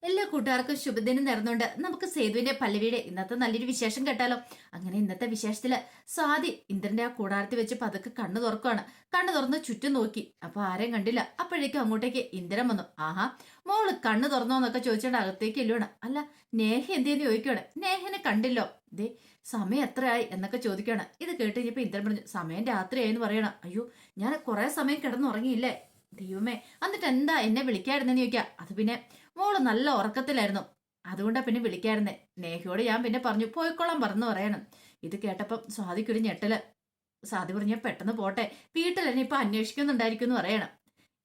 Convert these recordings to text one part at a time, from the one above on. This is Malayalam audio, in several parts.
എല്ലാ കൂട്ടുകാർക്കും ശുഭദിനം നേർന്നുകൊണ്ട് നമുക്ക് സേതുവിന്റെ പല്ലവിയുടെ ഇന്നത്തെ നല്ലൊരു വിശേഷം കേട്ടാലോ. അങ്ങനെ ഇന്നത്തെ വിശേഷത്തില് സ്വാതി ഇന്ദ്രന്റെ ആ കൂടാരത്തിൽ വെച്ച് പതുക്കെ കണ്ണു തുറക്കുവാണ്. കണ്ണു തുറന്ന് ചുറ്റും നോക്കി. അപ്പൊ ആരെയും കണ്ടില്ല. അപ്പോഴേക്കും അങ്ങോട്ടേക്ക് ഇന്ദ്രൻ വന്നു. ആഹാ, മോള് കണ്ണു തുറന്നോന്നൊക്കെ ചോദിച്ചോണ്ട് അകത്തേക്ക് ഇല്ലുവാണ്. അല്ല, നേഹ എന്തേന്ന് ചോദിക്കുവാണ്. നേഹനെ കണ്ടില്ലോ, ദേ സമയം എത്രയായി എന്നൊക്കെ ചോദിക്കുകയാണ്. ഇത് കേട്ട് കഴിഞ്ഞപ്പോ ഇന്ദ്രൻ പറഞ്ഞു, സമയം രാത്രിയായെന്ന് പറയണം. അയ്യോ, ഞാൻ കുറെ സമയം കിടന്നുറങ്ങിയില്ലേ ദൈവമേ, എന്നിട്ട് എന്താ എന്നെ വിളിക്കായിരുന്നെന്ന് ചോദിക്കാം. അത് പിന്നെ മോള് നല്ല ഉറക്കത്തിലായിരുന്നു, അതുകൊണ്ടാ പിന്നെ വിളിക്കായിരുന്നേ. നേഹയോട് ഞാൻ പിന്നെ പറഞ്ഞു പോയിക്കോളാൻ പറഞ്ഞു പറയണം. ഇത് കേട്ടപ്പം സ്വാതിക്കൊരു ഞെട്ടല്. സ്വാതി പറഞ്ഞ പെട്ടെന്ന് പോട്ടെ, വീട്ടിൽ എന്നെ ഇപ്പൊ അന്വേഷിക്കുന്നുണ്ടായിരിക്കും എന്ന് പറയണം.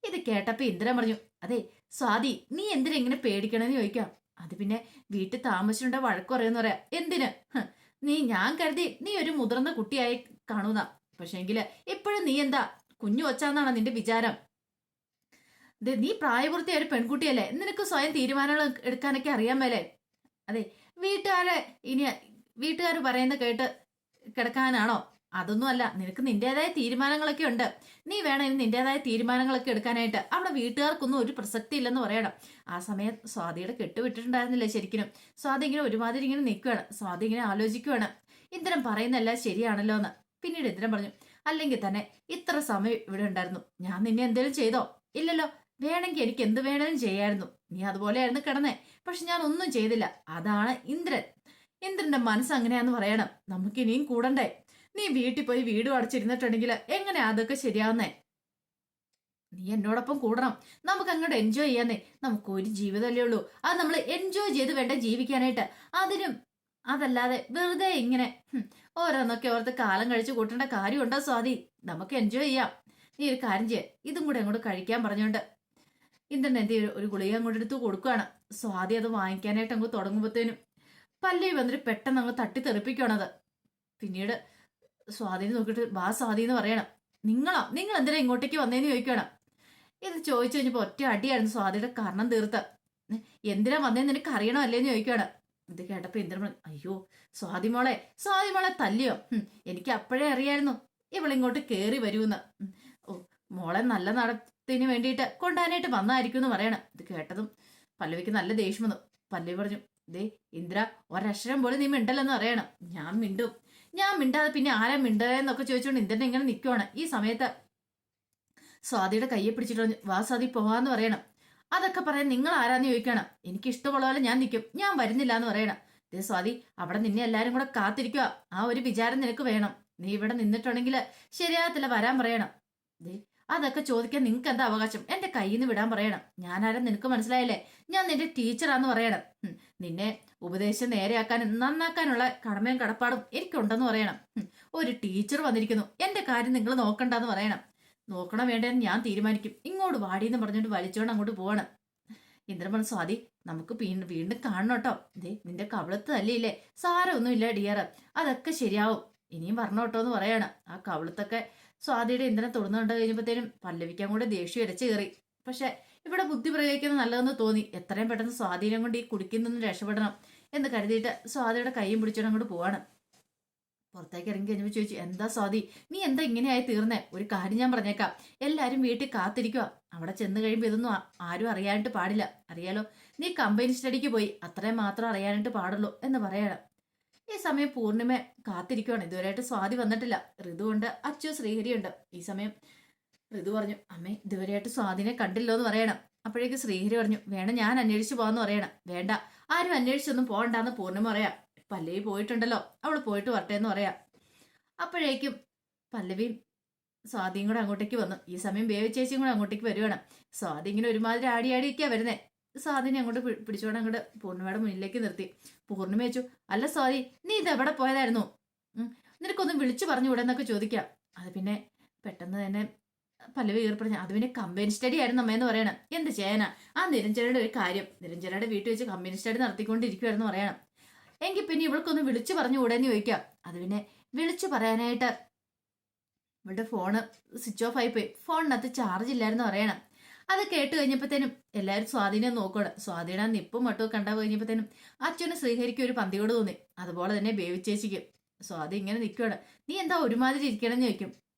ഇത് കേട്ടപ്പോ ഇന്ദ്രൻ പറഞ്ഞു, അതെ സ്വാതി, നീ എന്തിനാ ഇങ്ങനെ പേടിക്കണമെന്ന് ചോദിക്കാം. അത് പിന്നെ വീട്ടിൽ താമസിച്ചുണ്ടോ വഴക്ക് പറയുമെന്ന് പറയാം. എന്തിന്? ഞാൻ കരുതി നീ ഒരു മുതിർന്ന കുട്ടിയായി കാണുന്ന, പക്ഷേങ്കില് ഇപ്പോഴും നീ എന്താ കുഞ്ഞു വച്ചാന്നാണ് നിന്റെ വിചാരം. നീ പ്രായപൂർത്തിയായ ഒരു പെൺകുട്ടിയല്ലേ, നിനക്ക് സ്വയം തീരുമാനങ്ങൾ എടുക്കാനൊക്കെ അറിയാൻ മേലേ. അതെ, വീട്ടുകാരെ ഇനി വീട്ടുകാർ പറയുന്ന കേട്ട് കിടക്കാനാണോ? അതൊന്നും അല്ല, നിനക്ക് നിന്റേതായ തീരുമാനങ്ങളൊക്കെ ഉണ്ട്. നീ വേണം ഇനി നിന്റേതായ തീരുമാനങ്ങളൊക്കെ എടുക്കാനായിട്ട്. അവിടെ വീട്ടുകാർക്കൊന്നും ഒരു പ്രസക്തി ഇല്ലെന്ന് പറയണം. ആ സമയം സ്വാതിയുടെ കെട്ടുവിട്ടിട്ടുണ്ടായിരുന്നില്ലേ ശരിക്കും. സ്വാതി ഇങ്ങനെ ഒരുമാതിരി ഇങ്ങനെ നിൽക്കുകയാണ്. സ്വാതി ഇങ്ങനെ ആലോചിക്കുവാണ്, ഇന്ദ്രൻ പറയുന്നല്ല ശരിയാണല്ലോ എന്ന്. പിന്നീട് ഇന്ദ്രൻ പറഞ്ഞു, അല്ലെങ്കിൽ തന്നെ ഇത്ര സമയം ഇവിടെ ഉണ്ടായിരുന്നു, ഞാൻ നിന്നെ എന്തെങ്കിലും ചെയ്തോ? ഇല്ലല്ലോ. വേണമെങ്കിൽ എനിക്ക് എന്ത് വേണമെങ്കിലും ചെയ്യായിരുന്നു, നീ അതുപോലെയായിരുന്നു കിടന്നേ. പക്ഷെ ഞാൻ ഒന്നും ചെയ്തില്ല. അതാണ് ഇന്ദ്രൻ. ഇന്ദ്രന്റെ മനസ്സ് അങ്ങനെയാന്ന് പറയണം. നമുക്ക് ഇനിയും കൂടണ്ടേ? നീ വീട്ടിൽ പോയി വീട് അടച്ചിരുന്നിട്ടുണ്ടെങ്കിൽ എങ്ങനെയാ അതൊക്കെ ശരിയാവുന്നേ? നീ എന്നോടൊപ്പം കൂടണം, നമുക്ക് അങ്ങോട്ട് എൻജോയ് ചെയ്യാന്നേ. നമുക്ക് ഒരു ജീവിതമല്ലേ ഉള്ളൂ, അത് നമ്മൾ എൻജോയ് ചെയ്ത് വേണ്ട ജീവിക്കാനായിട്ട്. അതിനും അതല്ലാതെ വെറുതെ ഇങ്ങനെ ഓരോന്നൊക്കെ ഓർത്ത് കാലം കഴിച്ച് കൂട്ടേണ്ട കാര്യമുണ്ടോ സ്വാതി? നമുക്ക് എൻജോയ് ചെയ്യാം. നീ ഒരു കാര്യം ചെയ്യ, ഇതും കൂടെ അങ്ങോട്ട് കഴിക്കാൻ പറഞ്ഞോണ്ട് ഇന്ദ്രൻ എന്ത് ഒരു ഗുളിക അങ്ങോട്ട് എടുത്ത് കൊടുക്കുകയാണ്. സ്വാതി അത് വാങ്ങിക്കാനായിട്ട് അങ്ങ് തുടങ്ങുമ്പോഴത്തേനും പല്ലവി വന്നിട്ട് പെട്ടെന്ന് അങ്ങ് തട്ടിത്തെറിപ്പിക്കുകയാണത്. പിന്നീട് സ്വാതിനെ നോക്കിയിട്ട് വാ സ്വാതി എന്ന് പറയണം. നിങ്ങൾ എന്തിനാ ഇങ്ങോട്ടേക്ക് വന്നേന്ന് ചോദിക്കണം. ഇത് ചോദിച്ചു കഴിഞ്ഞപ്പോ ഒറ്റ അടിയായിരുന്നു സ്വാതിയുടെ കർണം തീർത്ത്. എന്തിനാ വന്നേന്ന് നിനക്ക് അറിയണോ അല്ലേന്ന് ചോദിക്കുകയാണ്. ഇത് കേട്ടപ്പോ ഇന്ദ്രൻ, അയ്യോ സ്വാതി മോളെ തല്ലിയോ? എനിക്ക് അപ്പോഴേ അറിയായിരുന്നു ഇവളിങ്ങോട്ട് കേറി വരുമെന്ന്. ഓ, മോളെ നല്ല നടത്തിന് വേണ്ടിയിട്ട് കൊണ്ടുപോകാനായിട്ട് വന്നായിരിക്കും എന്ന് പറയണം. ഇത് കേട്ടതും പല്ലവിക്ക് നല്ല ദേഷ്യം വന്നു. പല്ലവി പറഞ്ഞു, ദേ ഇന്ദ്ര, ഒരക്ഷരം പോലും നീ മിണ്ടല്ലെന്ന് പറയണം. ഞാൻ മിണ്ടാതെ പിന്നെ ആരാ മിണ്ടതെന്നൊക്കെ ചോദിച്ചുകൊണ്ട് ഇന്ദ്രനെ ഇങ്ങനെ നിൽക്കുവാണ്. ഈ സമയത്ത് സ്വാതിയുടെ കയ്യെ പിടിച്ചിട്ട് പറഞ്ഞു, വാ സ്വാതി പോവാന്ന് പറയണം. അതൊക്കെ പറയാൻ നിങ്ങൾ ആരാന്ന് ചോദിക്കണം. എനിക്ക് ഇഷ്ടമുള്ള പോലെ ഞാൻ നിൽക്കും, ഞാൻ വരുന്നില്ല എന്ന് പറയണം. ദേ സ്വാതി, അവിടെ നിന്നെ എല്ലാരും കൂടെ കാത്തിരിക്കുക, ആ ഒരു വിചാരം നിനക്ക് വേണം. നീ ഇവിടെ നിന്നിട്ടുണ്ടെങ്കിൽ ശരിയാകത്തില്ല, വരാൻ പറയണം. ദേ അതൊക്കെ ചോദിക്കാൻ നിങ്ങൾക്ക് എന്താ അവകാശം? എന്റെ കയ്യിൽ നിന്ന് വിടാൻ പറയണം. ഞാനാരും നിനക്ക് മനസ്സിലായില്ലേ? ഞാൻ നിന്റെ ടീച്ചറാന്ന് പറയണം. നിന്നെ ഉപദേശം നേരെയാക്കാനും നന്നാക്കാനുള്ള കടമയും കടപ്പാടും എനിക്കുണ്ടെന്ന് പറയണം. ഒരു ടീച്ചർ വന്നിരിക്കുന്നു, എന്റെ കാര്യം നിങ്ങൾ നോക്കണ്ടെന്ന് പറയണം. നോക്കണം വേണ്ടെന്ന് ഞാൻ തീരുമാനിക്കും. ഇങ്ങോട്ട് വാടിയെന്ന് പറഞ്ഞിട്ട് വലിച്ചോണ്ട് അങ്ങോട്ട് പോവാണ്. ഇന്ദ്രൻ സ്വാതി, നമുക്ക് വീണ്ടും കാണണം കേട്ടോ. ദേ നിന്റെ കവിളത്ത് തല്ലിയില്ലേ, സാരമൊന്നുമില്ല ഡിയർ, അതൊക്കെ ശരിയാവും. ഇനിയും പറഞ്ഞോട്ടോ എന്ന് പറയാണ്. ആ കവിളത്തൊക്കെ സ്വാതിയുടെ ഇന്ദ്രനെ തൊടുന്നുണ്ട് കഴിഞ്ഞപ്പോഴത്തേനും പല്ലവിക്കാൻ കൂടെ ദേഷ്യം ഇരച്ചു കയറി. പക്ഷെ ഇവിടെ ബുദ്ധി പ്രയോഗിക്കുന്നത് നല്ലതെന്ന് തോന്നി. എത്രയും പെട്ടെന്ന് സ്വാധീനം കൊണ്ട് ഈ കുടിക്കുന്നൊന്ന് രക്ഷപ്പെടണം എന്ന് കരുതിയിട്ട് സ്വാതിയുടെ കൈയും പിടിച്ചോണ്ട് അങ്ങോട്ട് പോവാണ്. പുറത്തേക്ക് ഇറങ്ങി കഴിഞ്ഞപ്പോൾ ചോദിച്ചു, എന്താ സ്വാതി, നീ എന്താ ഇങ്ങനെയായി തീർന്നേ? ഒരു കാര്യം ഞാൻ പറഞ്ഞേക്കാം, എല്ലാരും വീട്ടിൽ കാത്തിരിക്കുക. അവിടെ ചെന്ന് കഴിയുമ്പോൾ ഇതൊന്നും ആരും അറിയാനായിട്ട് പാടില്ല. അറിയാലോ, നീ കമ്പനി സ്റ്റഡിക്ക് പോയി, അത്രയും മാത്രം അറിയാനായിട്ട് പാടുള്ളൂ എന്ന് പറയണം. ഈ സമയം പൂർണിമ കാത്തിരിക്കുവാണ്. ഇതുവരെയായിട്ട് സ്വാതി വന്നിട്ടില്ല. ഋതുണ്ട്, അച്ചു ശ്രീഹരിയുണ്ട്. ഈ സമയം ഋതു പറഞ്ഞു, അമ്മേ ഇതുവരെയായിട്ട് സ്വാതിനെ കണ്ടില്ലോ എന്ന് പറയണം. അപ്പോഴേക്ക് ശ്രീഹരി പറഞ്ഞു, വേണം ഞാൻ അന്വേഷിച്ചു പോകാന്ന് പറയണം. വേണ്ട, ആരും അന്വേഷിച്ചൊന്നും പോകണ്ടെന്ന് പൂർണിമ പറയാം. പല്ലവി പോയിട്ടുണ്ടല്ലോ, അവള് പോയിട്ട് വരട്ടെ എന്ന് പറയാം. അപ്പോഴേക്കും പല്ലവിയും സ്വാതിയും കൂടെ അങ്ങോട്ടേക്ക് വന്നു. ഈ സമയം ബേബി ചേച്ചിയും കൂടെ അങ്ങോട്ടേക്ക് വരുവാണ്. സ്വാതി ഇങ്ങനെ ഒരുമാതിരി ആടിയാടിയൊക്കെയാ വരുന്നേ. സ്വാതിനെ അങ്ങോട്ട് പിടിച്ചോണ്ട് അങ്ങോട്ട് പൂർണിമയുടെ മുന്നിലേക്ക് നിർത്തി. പൂർണിമ വെച്ചു, അല്ല സ്വാതി, നീ ഇത് എവിടെ പോയതായിരുന്നു? നിനക്കൊന്നും വിളിച്ചു പറഞ്ഞു ഇവിടെ എന്നൊക്കെ ചോദിക്കാം. അത് പിന്നെ പെട്ടെന്ന് തന്നെ പല്ലവി ഏർപ്പെടുന്നു. അത് പിന്നെ കമ്പനി സ്റ്റഡി ആയിരുന്നു അമ്മയെന്ന് പറയണം. എന്ത് ചെയ്യാനാ, ആ നിരഞ്ജനയുടെ ഒരു കാര്യം, നിരഞ്ജനയുടെ വീട്ടിൽ വെച്ച് കമ്പനി സ്റ്റഡി നടത്തിക്കൊണ്ടിരിക്കുവായിരുന്നു പറയണം. എങ്കിൽ പിന്നെ ഇവൾക്കൊന്ന് വിളിച്ചു പറഞ്ഞു കൂടെന്ന് ചോദിക്കാം. അത് പിന്നെ വിളിച്ചു പറയാനായിട്ട് ഇവളുടെ ഫോണ് സ്വിച്ച് ഓഫ് ആയിപ്പോയി, ഫോണിനകത്ത് ചാർജ് ഇല്ലായിരുന്നു പറയണം. അത് കേട്ട് കഴിഞ്ഞപ്പോഴത്തേനും എല്ലാവരും സ്വാധീനെ നോക്കണം. സ്വാധീന നിപ്പും മട്ടും കണ്ടാ കഴിഞ്ഞപ്പോഴത്തേനും അച്ഛനും ശ്രീഹരിക്കും ഒരു പന്തിയോട് തോന്നി. അതുപോലെ തന്നെ ബേബി ചേച്ചിക്കും. സ്വാതി ഇങ്ങനെ നിൽക്കുകയാണ്. നീ എന്താ ഒരുമാതിരി ഇരിക്കണമെന്ന് ചോദിക്കും.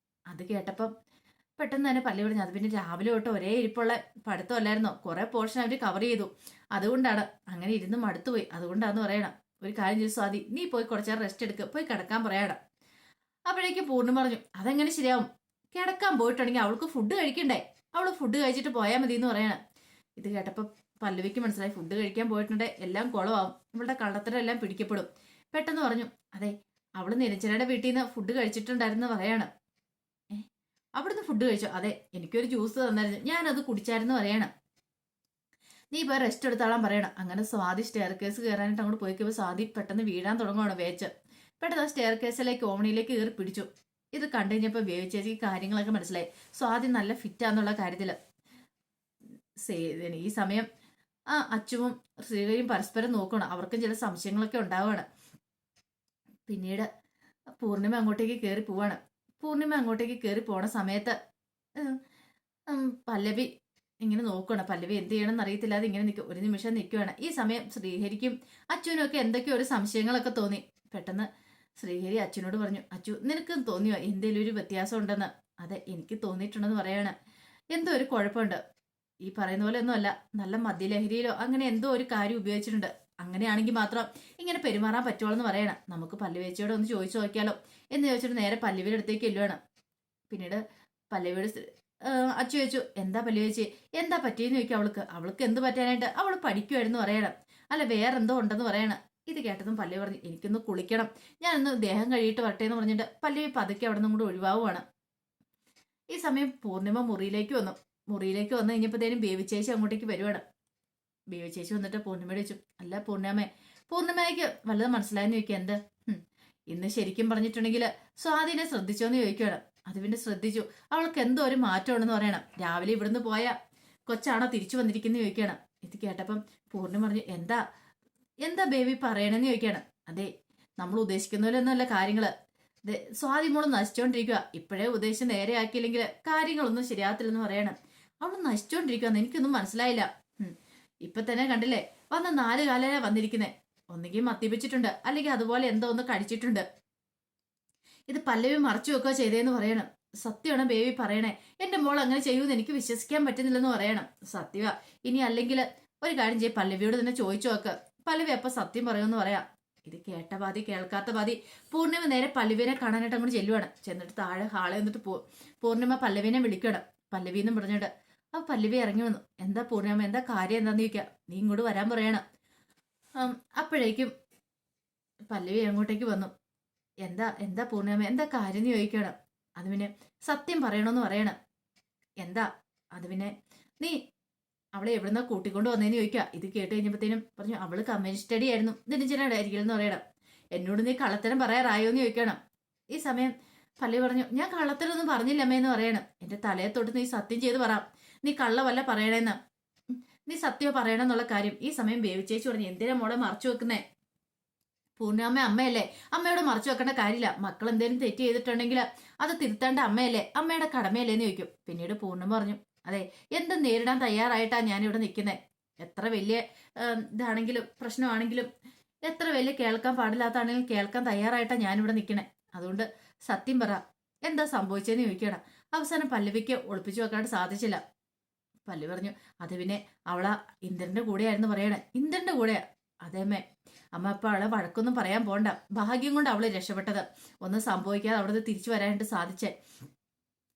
അത് കേട്ടപ്പം പെട്ടെന്ന് തന്നെ പല്ലി പറഞ്ഞു. അത് പിന്നെ രാവിലെ തൊട്ട് ഒരേ ഇരിപ്പുള്ള പഠിത്തമല്ലായിരുന്നോ, കുറെ പോർഷൻ അവർ കവർ ചെയ്തു, അതുകൊണ്ടാണ് അങ്ങനെ ഇരുന്ന് മടുത്തുപോയി, അതുകൊണ്ടാന്ന് പറയണം. ഒരു കാര്യം ചെയ്തു സ്വാതി, നീ പോയി കുറച്ചേരം റെസ്റ്റ് എടുക്കുക, പോയി കിടക്കാൻ പറയണം. അപ്പോഴേക്കും പൂർണ്ണിമ പറഞ്ഞു, അതെങ്ങനെ ശരിയാവും, കിടക്കാൻ പോയിട്ടുണ്ടെങ്കിൽ അവൾക്ക് ഫുഡ് കഴിക്കണ്ടേ, അവള് ഫുഡ് കഴിച്ചിട്ട് പോയാൽ മതി എന്ന് പറയണം. ഇത് കേട്ടപ്പോൾ പല്ലവിക്ക് മനസ്സിലായി, ഫുഡ് കഴിക്കാൻ പോയിട്ടുണ്ടെ എല്ലാം കുളമാവും, ഇവളുടെ കള്ളത്തരം എല്ലാം പിടിക്കപ്പെടും. പെട്ടെന്ന് പറഞ്ഞു, അതെ അവള് നിരഞ്ജനയുടെ വീട്ടിൽ നിന്ന് ഫുഡ് കഴിച്ചിട്ടുണ്ടായിരുന്നു പറയാണ്. അവിടുന്ന് ഫുഡ് കഴിച്ചോ? അതെ, എനിക്കൊരു ജ്യൂസ് തന്നായിരുന്നു, ഞാനത് കുടിച്ചായിരുന്നു പറയണം. നീ ഇപ്പോൾ റെസ്റ്റ് എടുത്താളാൻ പറയണം. അങ്ങനെ സ്വാതി സ്റ്റെയർ കേസ് കയറാനായിട്ട് അങ്ങോട്ട് പോയിക്കുമ്പോൾ സ്വാതി പെട്ടെന്ന് വീഴാൻ തുടങ്ങുവാണ് വേച്ച്. പെട്ടെന്ന് ആ സ്റ്റെയർ കേസിലേക്ക് ഓമണിയിലേക്ക് കയറി പിടിച്ചു. ഇത് കണ്ടു കഴിഞ്ഞപ്പോൾ വേവിച്ചേച്ചി കാര്യങ്ങളൊക്കെ മനസ്സിലായി, സ്വാതി നല്ല ഫിറ്റാന്നുള്ള കാര്യത്തിൽ. ഈ സമയം അച്ചുവും ശ്രീകയും പരസ്പരം നോക്കണം, അവർക്കും ചില സംശയങ്ങളൊക്കെ ഉണ്ടാവുകയാണ്. പിന്നീട് പൂർണിമ അങ്ങോട്ടേക്ക് കയറി പോവാണ്. പൂർണിമ അങ്ങോട്ടേക്ക് കയറി പോണ സമയത്ത് പല്ലവി ഇങ്ങനെ നോക്കണം. പല്ലവി എന്ത് ചെയ്യണമെന്ന് അറിയത്തില്ലാതെ ഇങ്ങനെ നിൽക്കും, ഒരു നിമിഷം നിൽക്കുകയാണ്. ഈ സമയം ശ്രീഹരിക്കും അച്ഛനും ഒക്കെ എന്തൊക്കെയോ ഒരു സംശയങ്ങളൊക്കെ തോന്നി. പെട്ടെന്ന് ശ്രീഹരി അച്ഛനോട് പറഞ്ഞു, അച്ചു നിനക്ക് തോന്നിയോ എന്തേലും ഒരു വ്യത്യാസം ഉണ്ടെന്ന്? അതെ എനിക്ക് തോന്നിയിട്ടുണ്ടെന്ന് പറയാണ്. എന്തോ ഒരു കുഴപ്പമുണ്ട്, ഈ പറയുന്ന പോലെ ഒന്നുമല്ല, നല്ല മദ്യലഹരിയിലോ അങ്ങനെ എന്തോ ഒരു കാര്യം ഉപയോഗിച്ചിട്ടുണ്ട്, അങ്ങനെയാണെങ്കിൽ മാത്രം ഇങ്ങനെ പെരുമാറാൻ പറ്റുള്ളൂ എന്ന് പറയണം. നമുക്ക് പല്ലവേച്ചിയോട് ഒന്ന് ചോദിച്ചു നോക്കിയാലോ എന്ന് ചോദിച്ചിട്ട് നേരെ പല്ലവിയുടെ അടുത്തേക്ക് എല്ലുവാണ്. പിന്നീട് പല്ലവിയുടെ അച്ചു ചോദിച്ചു, എന്താ പല്ലവേച്ചി, എന്താ പറ്റിയെന്ന് ചോദിക്കും. അവൾക്ക് എന്ത് പറ്റാനായിട്ട്, അവൾ പഠിക്കുമായിരുന്നു പറയണം. അല്ല വേറെന്തോ ഉണ്ടെന്ന് പറയണം. ഇത് കേട്ടതും പല്ലവി പറഞ്ഞു, എനിക്കൊന്ന് കുളിക്കണം, ഞാനൊന്ന് ദേഹം കഴിയിട്ട് വരട്ടെ എന്ന് പറഞ്ഞിട്ട് പല്ലവി പതുക്കെ അവിടെ നിന്നും കൂടെ ഒഴിവാവുകയാണ്. ഈ സമയം പൂർണിമ മുറിയിലേക്ക് വന്നു കഴിഞ്ഞപ്പോഴത്തേനും ബേബിച്ചേച്ചി അങ്ങോട്ടേക്ക് വരുവാണ്. ബേബിച്ചേച്ചി വന്നിട്ട് പൂർണിമയോട് ചോദിച്ചു, അല്ല പൂർണിമയ്ക്ക് വല്ലതും മനസ്സിലായെന്ന് ചോദിക്കുക. എന്ത്? ഇന്ന് ശരിക്കും പറഞ്ഞിട്ടുണ്ടെങ്കിൽ സ്വാധീനെ ശ്രദ്ധിച്ചോന്ന് ചോദിക്കുകയാണ്. അത് പിന്നെ ശ്രദ്ധിച്ചു, അവൾക്ക് എന്തോ ഒരു മാറ്റമുണ്ടെന്ന് പറയണം. രാവിലെ ഇവിടുന്ന് പോയ കൊച്ചാണോ തിരിച്ചു വന്നിരിക്കുന്നത് ചോദിക്കുകയാണ്. ഇത് കേട്ടപ്പം പൂർണ്ണിമ പറഞ്ഞു, എന്താ ബേബി പറയണെന്ന് ചോദിക്കുകയാണ്. അതെ നമ്മൾ ഉദ്ദേശിക്കുന്ന പോലെ ഒന്നുമല്ല കാര്യങ്ങള്, സ്വാതി മോള് നശിച്ചോണ്ടിരിക്കുക, ഇപ്പോഴേ ഉദ്ദേശം നേരെ ആക്കിയില്ലെങ്കിൽ കാര്യങ്ങളൊന്നും ശരിയാകത്തില്ലെന്ന് പറയണം. അവള് നശിച്ചോണ്ടിരിക്കുകയെന്ന് എനിക്കൊന്നും മനസ്സിലായില്ല. ഇപ്പൊ തന്നെ കണ്ടില്ലേ, വന്ന് 4 കാലരാ വന്നിരിക്കുന്നേ, ഒന്നുകിൽ മദ്യപിച്ചിട്ടുണ്ട് അല്ലെങ്കിൽ അതുപോലെ എന്തോ ഒന്ന് കഴിച്ചിട്ടുണ്ട്. ഇത് പല്ലവി മറച്ചു വെക്കുക ചെയ്തേന്ന് പറയണം. സത്യമാണ് ബേബി പറയണേ, എന്റെ മോൾ അങ്ങനെ ചെയ്യുമെന്ന് എനിക്ക് വിശ്വസിക്കാൻ പറ്റുന്നില്ലെന്ന് പറയണം. സത്യവാ, ഇനി അല്ലെങ്കിൽ ഒരു കാര്യം ചെയ്യും, പല്ലവിയോട് തന്നെ ചോദിച്ചു നോക്ക്, പല്ലവി അപ്പൊ സത്യം പറയുമെന്ന് പറയാം. ഇത് കേട്ട പാതി കേൾക്കാത്ത പാതി പൂർണിമ നേരെ പല്ലവിനെ കാണാനായിട്ട് അങ്ങോട്ട് ചെല്ലുവാണ്. ചെന്നിട്ട് താഴെ ഹാളെ വന്നിട്ട് പൂർണിമ പല്ലവിനെ വിളിക്കണം. പല്ലവി എന്നും പറഞ്ഞിട്ട് അപ്പൊ പല്ലവി ഇറങ്ങി വന്നു. എന്താ പൂർണിമ, എന്താ കാര്യം എന്താന്ന് ചോദിക്കുക. നീ ഇങ്ങോട്ട് വരാൻ പറയണം. അപ്പോഴേക്കും പല്ലവി അങ്ങോട്ടേക്ക് വന്നു. എന്താ പൂർണിമ, എന്താ കാര്യം എന്ന് ചോദിക്കണം. അത് പിന്നെ സത്യം പറയണമെന്ന് പറയണം. എന്താ? അത് പിന്നെ നീ അവളെ എവിടുന്ന കൂട്ടിക്കൊണ്ട് വന്നേന്ന് ചോദിക്കുക. ഇത് കേട്ട് കഴിഞ്ഞപ്പോഴത്തേനും പറഞ്ഞു, അവള് കമ്മ്യൂണിസ്റ്റ് സ്റ്റഡി ആയിരുന്നു, നിരഞ്ജനായിരിക്കലെന്ന് പറയണം. എന്നോട് നീ കള്ളത്തരം പറയാറായോ എന്ന് ചോദിക്കണം. ഈ സമയം പല്ലവി പറഞ്ഞു, ഞാൻ കള്ളത്തരൊന്നും പറഞ്ഞില്ലമ്മേന്ന് പറയണം. എന്റെ തലയെ തൊട്ട് നീ സത്യം ചെയ്ത് പറ, നീ കള്ളവല്ല പറയണേന്ന്, നീ സത്യം പറയണമെന്നുള്ള കാര്യം. ഈ സമയം ബേബിച്ചേച്ചി പറഞ്ഞു, എന്തിനാ മോളെ മറച്ചു വെക്കുന്നേ? പൂർണ്ണമ്മ അമ്മയല്ലേ, അമ്മയോട് മറച്ചു വെക്കേണ്ട കാര്യമില്ല, മക്കൾ എന്തെങ്കിലും തെറ്റ് ചെയ്തിട്ടുണ്ടെങ്കിൽ അത് തിരുത്തേണ്ട അമ്മയല്ലേ, അമ്മയുടെ കടമയല്ലേ എന്ന് ചോദിക്കും. പിന്നീട് പൂർണ്ണം പറഞ്ഞു, അതെ എന്തും നേരിടാൻ തയ്യാറായിട്ടാ ഞാനിവിടെ നിൽക്കുന്നത്, എത്ര വലിയ ഇതാണെങ്കിലും പ്രശ്നമാണെങ്കിലും എത്ര വലിയ കേൾക്കാൻ പാടില്ലാത്താണെങ്കിലും കേൾക്കാൻ തയ്യാറായിട്ടാ ഞാനിവിടെ നിൽക്കണേ, അതുകൊണ്ട് സത്യം പറ, എന്താ സംഭവിച്ചതെന്ന് ചോദിക്കണം. അവസാനം പല്ലവിക്ക് ഒളിപ്പിച്ചു വെക്കാണ്ട് സാധിച്ചില്ല. പല്ലവി പറഞ്ഞു, അത് പിന്നെ അവളാ ഇന്ദ്രന്റെ കൂടെയായിരുന്നു പറയണേ. ഇന്ദ്രന്റെ കൂടെയാ? അതേമ്മേ, അമ്മ അപ്പൊ അവളെ വഴക്കൊന്നും പറയാൻ പോണ്ട, ഭാഗ്യം കൊണ്ട് അവള് രക്ഷപ്പെട്ടത്, ഒന്നും സംഭവിക്കാതെ അവിടെ തിരിച്ചു വരാനായിട്ട് സാധിച്ചേ.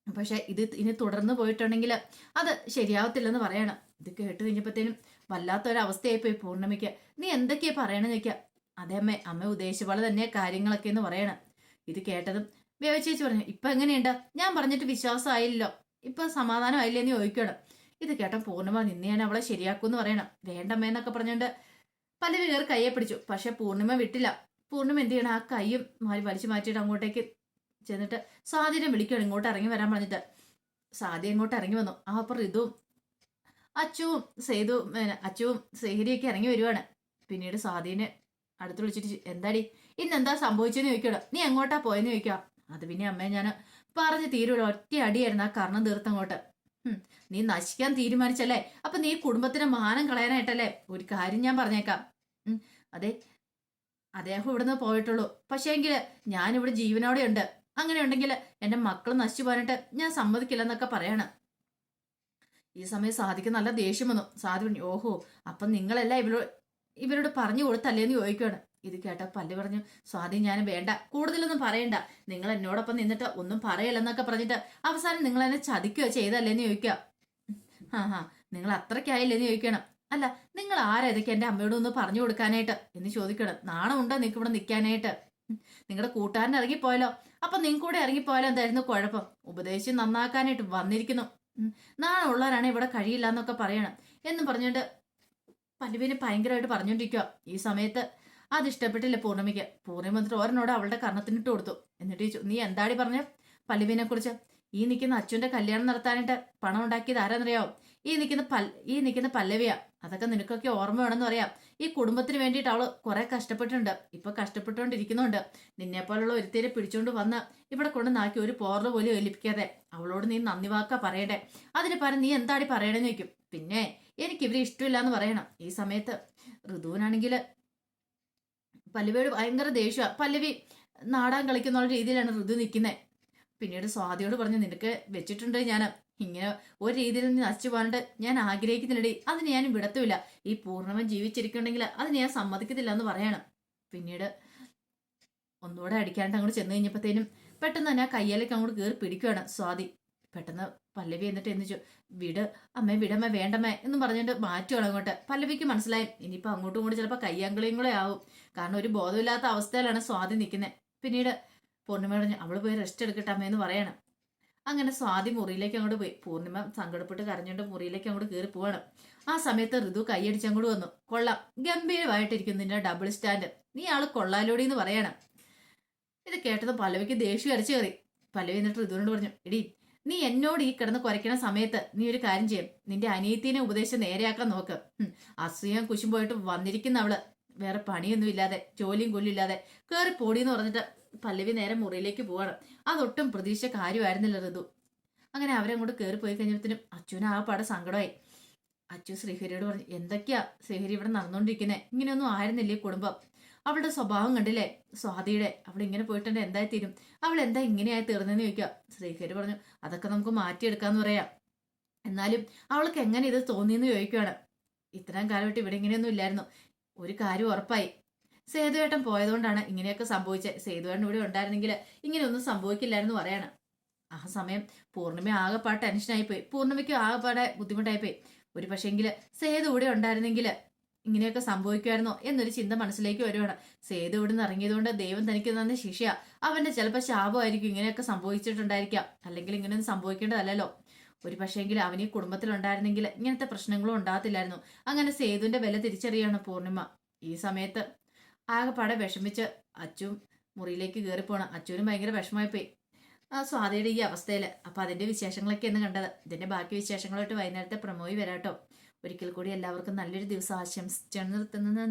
പക്ഷെ ഇത് ഇനി തുടർന്ന് പോയിട്ടുണ്ടെങ്കിൽ അത് ശരിയാവത്തില്ലെന്ന് പറയണം. ഇത് കേട്ട് കഴിഞ്ഞപ്പോഴത്തേനും വല്ലാത്തൊരവസ്ഥയായിപ്പോയി പൂർണ്ണമിക്ക്. നീ എന്തൊക്കെയാ പറയണെന്ന് ചോദിക്കാം. അതേ അമ്മ ഉദ്ദേശിച്ച പോലെ തന്നെ കാര്യങ്ങളൊക്കെ എന്ന് പറയണം. ഇത് കേട്ടതും വേവച്ചേച്ചി പറഞ്ഞു, ഇപ്പൊ എങ്ങനെയുണ്ട്, ഞാൻ പറഞ്ഞിട്ട് വിശ്വാസമായില്ലോ, ഇപ്പൊ സമാധാനം ആയില്ലേന്ന് ചോദിക്കണം. ഇത് കേട്ട പൂർണ്ണിമ, നിന്ന് ഞാൻ അവളെ ശരിയാക്കൂന്ന് പറയണം. വേണ്ടമ്മേന്നൊക്കെ പറഞ്ഞുകൊണ്ട് പല്ലവി കയറി കയ്യെ പിടിച്ചു. പക്ഷെ പൂർണ്ണിമ വിട്ടില്ല. പൂർണ്ണിമ എന്ത് ചെയ്യണം, ആ കയ്യും വലിച്ചു മാറ്റിയിട്ട് അങ്ങോട്ടേക്ക് ചെന്നിട്ട് സ്വാതിനെ വിളിക്കണം ഇങ്ങോട്ട് ഇറങ്ങി വരാൻ പറഞ്ഞിട്ട്. സ്വാതി ഇങ്ങോട്ട് ഇറങ്ങി വന്നു. അപ്പൊ ഋതുവും അച്ചുവും സേഹരിയൊക്കെ ഇറങ്ങി വരുവാണ്. പിന്നീട് സ്വാതിനെ അടുത്ത് വിളിച്ചിട്ട്, എന്താടി ഇന്നെന്താ സംഭവിച്ചെന്ന് ചോദിക്കണം. നീ എങ്ങോട്ടാ പോയെന്ന് ചോദിക്കാം. അത് പിന്നെ അമ്മയെ ഞാൻ പറഞ്ഞ് തീരുവല്ലോ, ഒറ്റ അടിയായിരുന്നു ആ കർണം തീർത്തങ്ങോട്ട്. നീ നശിക്കാൻ തീരുമാനിച്ചല്ലേ, അപ്പൊ നീ കുടുംബത്തിന് മാനം കളയാനായിട്ടല്ലേ. ഒരു കാര്യം ഞാൻ പറഞ്ഞേക്കാം, അതെ അദ്ദേഹം ഇവിടുന്ന് പോയിട്ടുള്ളൂ, പക്ഷേങ്കില് ഞാനിവിടെ ജീവനോടെ ഉണ്ട്. അങ്ങനെ ഉണ്ടെങ്കിൽ എന്റെ മക്കൾ നശിച്ചു പോകാനായിട്ട് ഞാൻ സമ്മതിക്കില്ലെന്നൊക്കെ പറയാണ്. ഈ സമയം സാദിക്ക് നല്ല ദേഷ്യം വന്നു. സാദി പറഞ്ഞു, ഓഹോ, അപ്പം നിങ്ങളെല്ലാം ഇവരോട് പറഞ്ഞു കൊടുത്തല്ലേന്ന് ചോദിക്കുകയാണ്. ഇത് കേട്ട പല്ലു പറഞ്ഞു, സ്വാതി ഞാൻ വേണ്ട, കൂടുതലൊന്നും പറയണ്ട, നിങ്ങൾ എന്നോടൊപ്പം നിന്നിട്ട് ഒന്നും പറയല്ലെന്നൊക്കെ പറഞ്ഞിട്ട് അവസാനം നിങ്ങൾ എന്നെ ചതിക്കുകയോ ചെയ്തല്ലേന്ന് ചോദിക്കുക. ഹാ, നിങ്ങൾ അത്രയ്ക്കായില്ലേന്ന് ചോദിക്കണം. അല്ല, നിങ്ങൾ ആരാ ഇതൊക്കെ എന്റെ അമ്മയോട് ഒന്ന് പറഞ്ഞു കൊടുക്കാനായിട്ട് എന്ന് ചോദിക്കണം. നാണം ഉണ്ടോ നിങ്ങൾക്ക് ഇവിടെ നിൽക്കാനായിട്ട്? നിങ്ങളുടെ കൂട്ടുകാരൻ ഇറങ്ങിപ്പോയാലോ? അപ്പൊ നിങ്ങൾക്ക് കൂടെ ഇറങ്ങിപ്പോയാലോ എന്തായിരുന്നു കുഴപ്പം? ഉപദേശിച്ച് നന്നാക്കാനായിട്ട് വന്നിരിക്കുന്നു. നാളെ ഉള്ളവരാണ് ഇവിടെ കഴിയില്ല എന്നൊക്കെ പറയണം എന്നും പറഞ്ഞിട്ട് പല്ലുവിനെ ഭയങ്കരമായിട്ട് പറഞ്ഞോണ്ടിരിക്കുക. ഈ സമയത്ത് അത് ഇഷ്ടപ്പെട്ടില്ല പൂർണ്ണിമയ്ക്ക്. പൂർണ്ണിമ വന്നിട്ട് ഓരനോട് അവളുടെ കർണത്തിനിട്ട് കൊടുത്തു. എന്നിട്ട് ചോദിച്ചു, നീ എന്താടി പറഞ്ഞ പല്ലുവിനെ കുറിച്ച്? ഈ നിൽക്കുന്ന അച്ഛൻ്റെ കല്യാണം നടത്താനായിട്ട് പണം ഉണ്ടാക്കിയത് ആരാന്നറിയാവോ? ഈ നിൽക്കുന്ന പല്ലവിയാ. അതൊക്കെ നിനക്കൊക്കെ ഓർമ്മ വേണമെന്ന് പറയാം. ഈ കുടുംബത്തിന് വേണ്ടിയിട്ട് അവള് കുറെ കഷ്ടപ്പെട്ടിട്ടുണ്ട്, ഇപ്പൊ കഷ്ടപ്പെട്ടുകൊണ്ടിരിക്കുന്നുണ്ട്. നിന്നെ പോലുള്ള ഒരുത്തേരെ പിടിച്ചോണ്ട് വന്ന് ഇവിടെ കൊണ്ട് നാക്കി ഒരു പോറല് പോലും ഏൽപ്പിക്കാതെ അവളോട് നീ നന്ദി വാക്കാ പറയണ്ടേ. അതിന് പറഞ്ഞ് നീ എന്താടി പറയണെന്ന് ചോദിക്കും. പിന്നെ എനിക്ക് ഇവരെ ഇഷ്ടമില്ല എന്ന് പറയണം. ഈ സമയത്ത് ഋതുവിനാണെങ്കിൽ പല്ലവിയോട് ഭയങ്കര ദേഷ്യ. പല്ലവി നാടാൻ കളിക്കുന്ന രീതിയിലാണ് ഋതു നിൽക്കുന്നത്. പിന്നീട് സ്വാതിയോട് പറഞ്ഞു, നിനക്ക് വെച്ചിട്ടുണ്ട് ഞാൻ ഇങ്ങനെ ഒരു രീതിയിൽ നീ നശിച്ചു പോകാണ്ട് ഞാൻ ആഗ്രഹിക്കുന്നില്ലടി, അതിന് ഞാൻ വിടത്തുമില്ല. ഈ പൂർണ്ണമൻ ജീവിച്ചിരിക്കുന്നുണ്ടെങ്കിൽ അതിന് ഞാൻ സമ്മതിക്കത്തില്ല എന്ന് പറയണം. പിന്നീട് ഒന്നുകൂടെ അടിക്കാണ്ട് അങ്ങോട്ട് ചെന്ന് കഴിഞ്ഞപ്പോഴത്തേനും പെട്ടെന്ന് തന്നെ ആ കയ്യിലേക്ക് അങ്ങോട്ട് കയറി പിടിക്കുകയാണ് സ്വാതി. പെട്ടെന്ന് പല്ലവി എന്നിട്ട് എന്നിച്ചു, വിട് അമ്മേ, വിടമ്മ, വേണ്ടമ്മേ എന്ന് പറഞ്ഞിട്ട് മാറ്റുകയാണ് അങ്ങോട്ട്. പല്ലവിക്ക് മനസ്സിലായി ഇനിയിപ്പോൾ അങ്ങോട്ടും ഇങ്ങോട്ടും ചിലപ്പോൾ കയ്യാങ്കളിയും കൂടെ ആവും. കാരണം ഒരു ബോധമില്ലാത്ത അവസ്ഥയിലാണ് സ്വാതി നിൽക്കുന്നത്. പിന്നീട് പൂർണ്ണിമ പറഞ്ഞു, അവള് പോയി റെസ്റ്റ് എടുക്കട്ടെ അമ്മയെന്ന് പറയണം. അങ്ങനെ സ്വാതി മുറിയിലേക്ക് അങ്ങോട്ട് പോയി. പൂർണ്ണിമ സങ്കടപ്പെട്ട് കരഞ്ഞുകൊണ്ട് മുറിയിലേക്ക് അങ്ങോട്ട് കയറി പോവാണ്. ആ സമയത്ത് ഋതു കൈയടിച്ച് അങ്ങോട്ട് വന്നു. കൊള്ളാം, ഗംഭീരമായിട്ടിരിക്കുന്നു നിന്റെ ഡബിൾ സ്റ്റാൻഡ്, നീ ആള് കൊള്ളാലോടി എന്ന് പറയണം. ഇത് കേട്ടത് പല്ലവിക്ക് ദേഷ്യം അരച്ചു കയറി. പല്ലവി എന്നിട്ട് ഋതുവിനോട് പറഞ്ഞു, എടി നീ എന്നോട് ഈ കിടന്ന് കുരയ്ക്കണ സമയത്ത് നീ ഒരു കാര്യം ചെയ്യും, നിന്റെ അനിയത്തിനെ ഉപദേശിച്ച് നേരെയാക്കാൻ നോക്ക്. അസൂയം കുശും പോയിട്ട് വന്നിരിക്കുന്ന അവള് വേറെ പണിയൊന്നും ഇല്ലാതെ ജോലിയും കൊല്ലില്ലാതെ കയറി പോടിയെന്ന് പറഞ്ഞിട്ട് പല്ലവി നേരെ മുറിയിലേക്ക് പോവാണ്. അതൊട്ടും പ്രതീക്ഷ കാര്യമായിരുന്നില്ല ഋതു. അങ്ങനെ അവരങ്ങോട്ട് കയറി പോയി കഴിഞ്ഞപ്പോഴത്തേനും അച്ഛന് ആ പാടെ സങ്കടമായി. അച്ചു ശ്രീഹരിയോട് പറഞ്ഞു, എന്തൊക്കെയാ ശ്രീഹരി ഇവിടെ നടന്നുകൊണ്ടിരിക്കുന്നത്? ഇങ്ങനെയൊന്നും ആയിരുന്നില്ലേ കുടുംബം? അവളുടെ സ്വഭാവം കണ്ടില്ലേ സ്വാതിയുടെ? അവൾ ഇങ്ങനെ പോയിട്ടുണ്ട് എന്തായി തീരും? അവൾ എന്താ ഇങ്ങനെയായി തീർന്നെന്ന് ചോദിക്കുക. ശ്രീഹരി പറഞ്ഞു, അതൊക്കെ നമുക്ക് മാറ്റിയെടുക്കാന്ന് പറയാം. എന്നാലും അവൾക്ക് എങ്ങനെ ഇത് തോന്നിയെന്ന് ചോദിക്കുകയാണ്. ഇത്രയും കാലമായിട്ട് ഇവിടെ ഇങ്ങനെയൊന്നും ഇല്ലായിരുന്നു. ഒരു കാര്യം ഉറപ്പായി, സേതുവേട്ടൻ പോയതുകൊണ്ടാണ് ഇങ്ങനെയൊക്കെ സംഭവിച്ചത്. സേതുവേട്ടൻ ഇവിടെ ഉണ്ടായിരുന്നെങ്കിൽ ഇങ്ങനെയൊന്നും സംഭവിക്കില്ലായിരുന്നു പറയാണ്. ആ സമയം പൂർണ്ണിമ ആകെപ്പാട് ടെൻഷനായിപ്പോയി. പൂർണ്ണിമയ്ക്ക് ആകെപ്പാടെ ബുദ്ധിമുട്ടായിപ്പോയി. ഒരു പക്ഷേങ്കിൽ സേതു ഇവിടെ ഉണ്ടായിരുന്നെങ്കിൽ ഇങ്ങനെയൊക്കെ സംഭവിക്കുമായിരുന്നോ എന്നൊരു ചിന്ത മനസ്സിലേക്ക് വരുവാണ്. സേതു ഇവിടെ നിന്ന് ഇറങ്ങിയതുകൊണ്ട് ദൈവം തനിക്ക് തന്ന ശിക്ഷയാ. അവന്റെ ചിലപ്പോൾ ശാപമായിരിക്കും ഇങ്ങനെയൊക്കെ സംഭവിച്ചിട്ടുണ്ടായിരിക്കാം. അല്ലെങ്കിൽ ഇങ്ങനെയൊന്നും സംഭവിക്കേണ്ടതല്ലോ. ഒരു പക്ഷേങ്കിൽ അവൻ ഈ കുടുംബത്തിലുണ്ടായിരുന്നെങ്കിൽ ഇങ്ങനത്തെ പ്രശ്നങ്ങളും ഉണ്ടാകത്തില്ലായിരുന്നു. അങ്ങനെ സേതുവിന്റെ വില തിരിച്ചറിയാണ് പൂർണ്ണിമ. ഈ സമയത്ത് ആകെപ്പാടെ വിഷമിച്ച് അച്ചും മുറിയിലേക്ക് കയറിപ്പോണം. അച്ചുവിനും ഭയങ്കര വിഷമമായിപ്പോയി ആ സ്വാതിയുടെ ഈ അവസ്ഥയിൽ. അപ്പൊ അതിന്റെ വിശേഷങ്ങളൊക്കെയാണ് കണ്ടത്. ഇതിന്റെ ബാക്കി വിശേഷങ്ങളായിട്ട് വൈകുന്നേരത്തെ പ്രമോയി വരാട്ടോ. ഒരിക്കൽ കൂടി എല്ലാവർക്കും നല്ലൊരു ദിവസം ആശംസിച്ചാണ് നിർത്തുന്നത്.